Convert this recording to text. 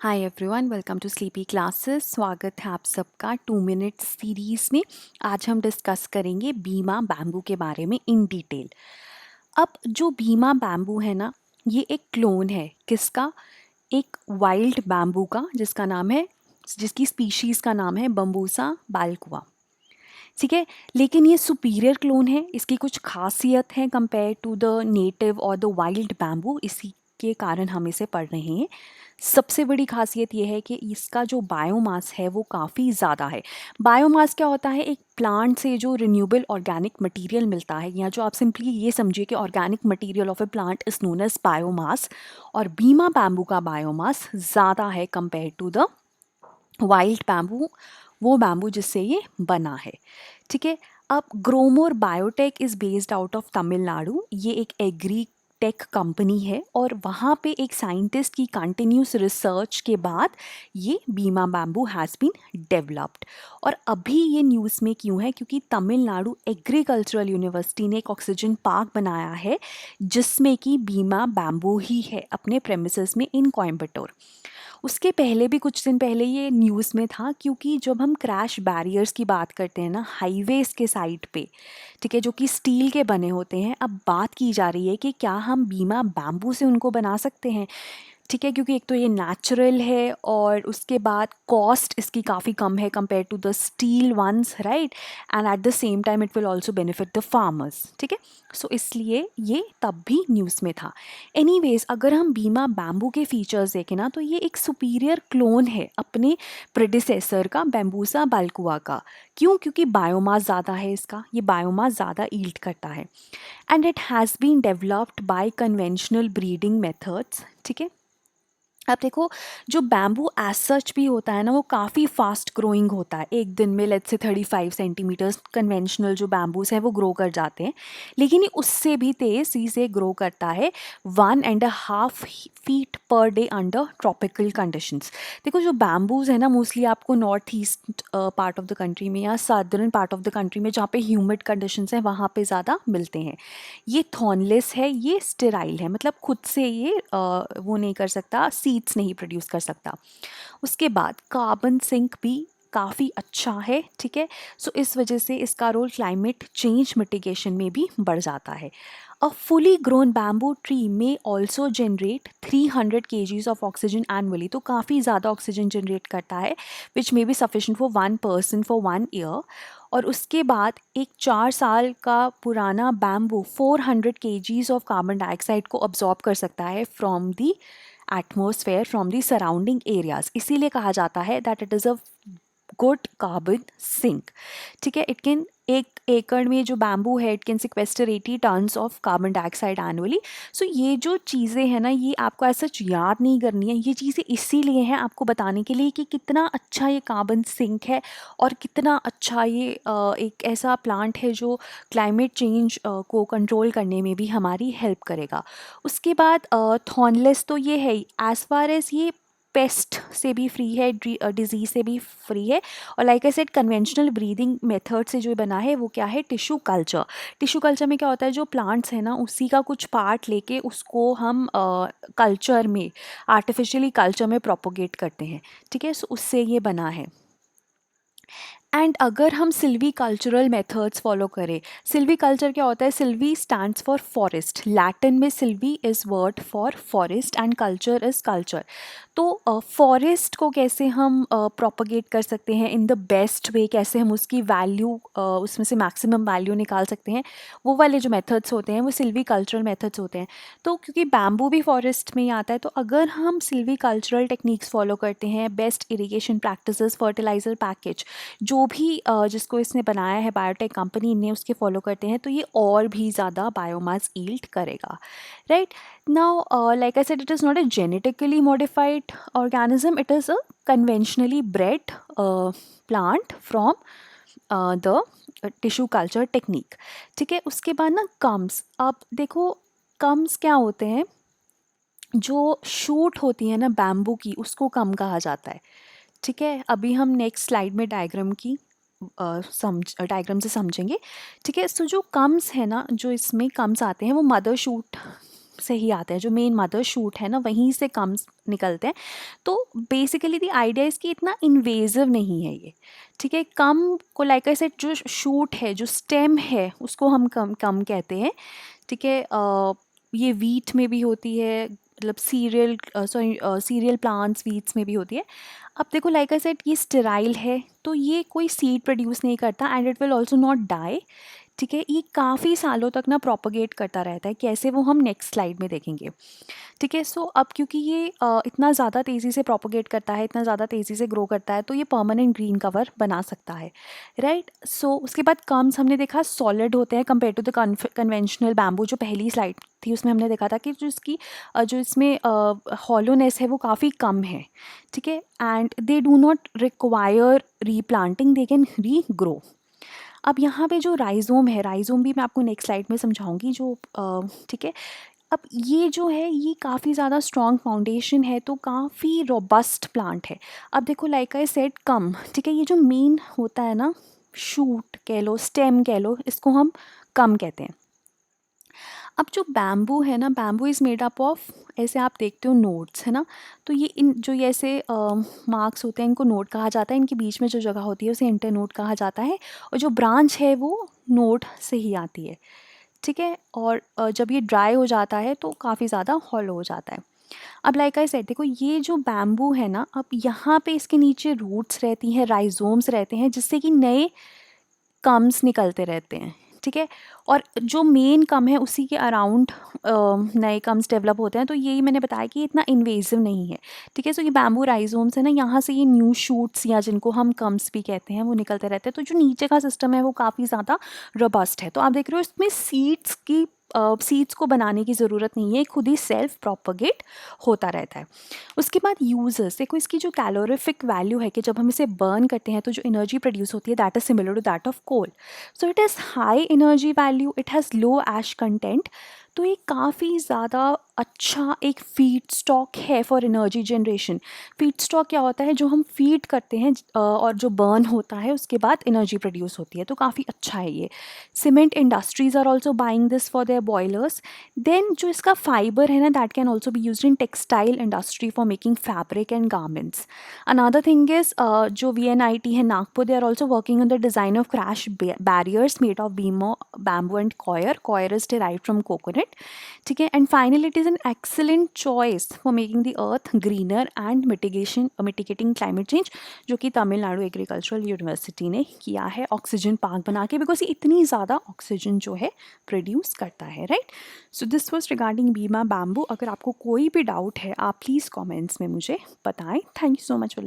Hi everyone, welcome to sleepy classes. स्वागत है आप सबका 2 मिनट सीरीज़ में। आज हम डिस्कस करेंगे बीमा बैम्बू के बारे में इन डिटेल। अब जो बीमा बैम्बू है ना, ये एक क्लोन है किसका? एक वाइल्ड बैम्बू का, जिसकी स्पीशीज़ का नाम है बम्बूसा बाल्कुआ। ठीक है, लेकिन ये सुपीरियर क्लोन है। इसकी कुछ खासियत है कंपेयर टू द नेटिव और द वाइल्ड बैम्बू, इसी के कारण हम इसे पढ़ रहे हैं। सबसे बड़ी खासियत ये है कि इसका जो बायोमास है वो काफ़ी ज़्यादा है। बायोमास क्या होता है? एक प्लांट से जो रिन्यूएबल ऑर्गेनिक मटेरियल मिलता है, या जो आप सिंपली ये समझिए कि organic material of a plant is known as biomass. और बीमा बैम्बू का बायोमास ज़्यादा है compare to the wild bamboo, वो बैम्बू जिससे ये बना है। ठीक है, अब Growmore biotech is based out of Tamil Nadu. ये एक एग्री टेक कंपनी है और वहाँ पे एक साइंटिस्ट की कंटिन्यूस रिसर्च के बाद ये बीमा बैम्बू हैज़ बीन डेवलप्ड। और अभी ये न्यूज़ में क्यों है? क्योंकि तमिलनाडु एग्रीकल्चरल यूनिवर्सिटी ने एक ऑक्सीजन पार्क बनाया है जिसमें कि बीमा बैम्बू ही है अपने प्रेमिसेस में इन कोयम्बटूर। उसके पहले भी कुछ दिन पहले ये न्यूज़ में था, क्योंकि जब हम क्रैश बैरियर्स की बात करते हैं ना हाईवेज़ के साइड पे, ठीक है, जो कि स्टील के बने होते हैं, अब बात की जा रही है कि क्या हम बीमा बैम्बू से उनको बना सकते हैं। ठीक है, क्योंकि एक तो ये नेचुरल है और उसके बाद कॉस्ट इसकी काफ़ी कम है compare to the steel ones, right. And at the same time it will also benefit the farmers. ठीक है, सो इसलिए ये तब भी न्यूज़ में था। एनीवेज, अगर हम बीमा बैम्बू के फीचर्स देखें ना, तो ये एक सुपीरियर क्लोन है अपने प्रेडिसेसर का, बैम्बूसा बाल्कुआ का। क्यों? क्योंकि बायोमास ज़्यादा है इसका, ये बायोमास ज़्यादा ईल्ड करता है। And it has been developed by conventional breeding methods. ठीक है, अब देखो, जो बैम्बू एज सच भी होता है ना, वो काफ़ी फास्ट ग्रोइंग होता है। एक दिन में लेट्स से 35 सेंटीमीटर्स कन्वेंशनल जो बैम्बूस हैं वो ग्रो कर जाते हैं, लेकिन ये उससे भी तेज़ी से ग्रो करता है 1.5 feet per day under tropical conditions. देखो, जो बैम्बूज है ना, मोस्टली आपको north east part of the country में या southern part of the country में, जहाँ पे ह्यूमिड कंडीशंस हैं, वहाँ पे ज़्यादा मिलते हैं। ये थॉर्नलेस है, ये स्टेराइल है, मतलब खुद से ये वो नहीं कर सकता, सीड्स नहीं प्रोड्यूस कर सकता। उसके बाद कार्बन सिंक भी काफ़ी अच्छा है। ठीक है, सो इस वजह से इसका रोल क्लाइमेट चेंज मिटिगेशन में भी बढ़ जाता है। A fully grown bamboo tree may also generate 300 kgs of oxygen annually, तो काफ़ी ज़्यादा ऑक्सीजन जनरेट करता है, which may be sufficient for 1 person for 1 year। और उसके बाद एक 4 साल का पुराना bamboo 400 kgs of carbon dioxide को अब्जॉर्ब कर सकता है from the atmosphere, from the surrounding areas. इसीलिए कहा जाता है that it is a good carbon sink. ठीक है, इट कैन, एक एकड़ में जो बैम्बू है, it can sequester 80 tons of carbon dioxide annually. So ये जो चीज़ें हैं ना, ये आपको ऐसा याद नहीं करनी है, ये चीज़ें इसीलिए हैं आपको बताने के लिए कि कितना अच्छा ये कार्बन सिंक है और कितना अच्छा ये एक ऐसा प्लांट है जो क्लाइमेट चेंज को कंट्रोल करने में भी हमारी हेल्प करेगा। उसके बाद थॉर्नलेस तो ये है, एज़ फार एज ये पेस्ट से भी फ्री है, डिजीज़ से भी फ्री है। और like I said, conventional breathing method से जो बना है वो क्या है? Tissue culture. टिश्यू कल्चर में क्या होता है, जो प्लांट्स है ना, उसी का कुछ पार्ट लेके उसको हम कल्चर में, आर्टिफिशियली कल्चर में प्रोपोगेट करते हैं। ठीक है, सो उससे ये बना है। एंड अगर हम सिल्वी कल्चरल मेथड्स फॉलो करें, सिल्वी कल्चर क्या होता है? Silvi stands for forest, Latin में silvi is word for forest and culture is culture. तो फॉरेस्ट को कैसे हम प्रोपोगेट कर सकते हैं इन द बेस्ट वे, कैसे हम उसकी वैल्यू, उसमें से मैक्सिमम वैल्यू निकाल सकते हैं, वो वाले जो मेथड्स होते हैं वो सिल्वी कल्चरल मेथड्स होते हैं। तो क्योंकि बैम्बू भी फॉरेस्ट में ही आता है, तो अगर हम सिल्वी कल्चरल टेक्निक्स फॉलो करते हैं, best irrigation practices, fertiliser package, जो भी जिसको इसने बनाया है बायोटेक कंपनी ने, उसके फॉलो करते हैं, तो ये और भी ज़्यादा बायोमास यील्ड करेगा, right. Now like I said, it is not a genetically modified organism, it is a conventionally bred plant from the tissue culture technique. ठीक है, उसके बाद ना कम्स। अब देखो, कम्स क्या होते हैं? जो शूट होती है ना बैम्बू की, उसको कम कहा जाता है। ठीक है, अभी हम नेक्स्ट स्लाइड में डायग्राम की डायग्राम से समझेंगे। ठीक है, सो जो कम्स है ना, जो इसमें कम्स आते हैं, वो मदर शूट से ही आता है, जो मेन मदर शूट है ना वहीं से कम्स निकलते हैं। तो बेसिकली द आइडिया इसकी इतना इन्वेजिव नहीं है ये, ठीक है। कम को लाइक आई सेड जो शूट है, जो स्टेम है, उसको हम कम कम कहते हैं, ठीक है। ये वीट में भी होती है, मतलब सीरियल प्लांट्स वीट्स में भी होती है। अब देखो लाइक आई सेड ये स्टेराइल है, तो ये कोई सीड प्रोड्यूस नहीं करता and it will also not die, ठीक है। ये काफ़ी सालों तक ना प्रोपोगेट करता रहता है, कैसे वो हम नेक्स्ट स्लाइड में देखेंगे, ठीक है। सो अब क्योंकि ये इतना ज़्यादा तेज़ी से प्रोपोगेट करता है, इतना ज़्यादा तेज़ी से ग्रो करता है, तो ये परमानेंट ग्रीन कवर बना सकता है, राइट। सो उसके बाद कम्स हमने देखा सॉलिड होते हैं compare to the conventional bamboo, जो पहली स्लाइड थी उसमें हमने देखा था कि जो इसमें हॉलोनेस है वो काफ़ी कम है, ठीक है। And they do not require replanting, they can regrow. अब यहाँ पे जो राइजोम है, राइजोम भी मैं आपको नेक्स्ट स्लाइड में समझाऊंगी, जो ठीक है। अब ये जो है ये काफ़ी ज़्यादा स्ट्रॉन्ग फाउंडेशन है, तो काफ़ी रोबस्ट प्लांट है। अब देखो लाइक आई सेड कम, ठीक है, ये जो मेन होता है ना, शूट कह लो, स्टेम कह लो, इसको हम कम कहते हैं। अब जो बैम्बू है ना, bamboo is made up of, ऐसे आप देखते हो नोड्स, है ना। तो ये इन जो ये ऐसे मार्क्स होते हैं, इनको नोड कहा जाता है, इनके बीच में जो जगह होती है उसे इंटर नोड कहा जाता है, और जो ब्रांच है वो नोड से ही आती है, ठीक है। और जब ये ड्राई हो जाता है तो काफ़ी ज़्यादा हॉलो हो जाता है। अब लाइक आई सेड देखो ये जो बैम्बू है ना, अब यहाँ पे इसके नीचे रूट्स रहती हैं, राइजोम्स रहते हैं, जिससे कि नए कम्स निकलते रहते हैं, ठीक है। और जो मेन कम है उसी के अराउंड नए कम्स डेवलप होते हैं। तो यही मैंने बताया कि इतना इन्वेजिव नहीं है, ठीक है। सो ये बैम्बू राइजोम्स है ना, यहाँ से ये न्यू शूट्स या जिनको हम कम्स भी कहते हैं वो निकलते रहते हैं। तो जो नीचे का सिस्टम है वो काफ़ी ज़्यादा रोबस्ट है। तो आप देख रहे हो इसमें सीड्स को बनाने की ज़रूरत नहीं है, खुद ही सेल्फ प्रोपगेट होता रहता है। उसके बाद यूजर्स देखो, इसकी जो कैलोरीफिक वैल्यू है कि जब हम इसे बर्न करते हैं तो जो एनर्जी प्रोड्यूस होती है that is similar to that of coal. So it is high energy value, it has low ash content. तो ये काफ़ी ज़्यादा अच्छा एक फीड स्टॉक है for energy generation. Feed stock क्या होता है, जो हम फीड करते हैं और जो बर्न होता है उसके बाद एनर्जी प्रोड्यूस होती है, तो काफ़ी अच्छा है ये। Cement industries are also buying this for their boilers. Then जो इसका फाइबर है ना, that can also be use in textile industry for making fabric and garments. Another thing is जो VNIT है Nagpur, they are also working on the design of crash barriers made of Beema bamboo and coir is derived from coconut, ठीक है। And finally it is an excellent choice for making the earth greener and mitigating climate change, जो कि Tamil Nadu agricultural university ने किया है oxygen park बना के, because ये इतनी ज़्यादा ऑक्सीजन जो है प्रोड्यूस करता है, right. So this was regarding बीमा बैम्बू। अगर आपको कोई भी डाउट है आप प्लीज़ कॉमेंट्स में मुझे बताएं। Thank you so much for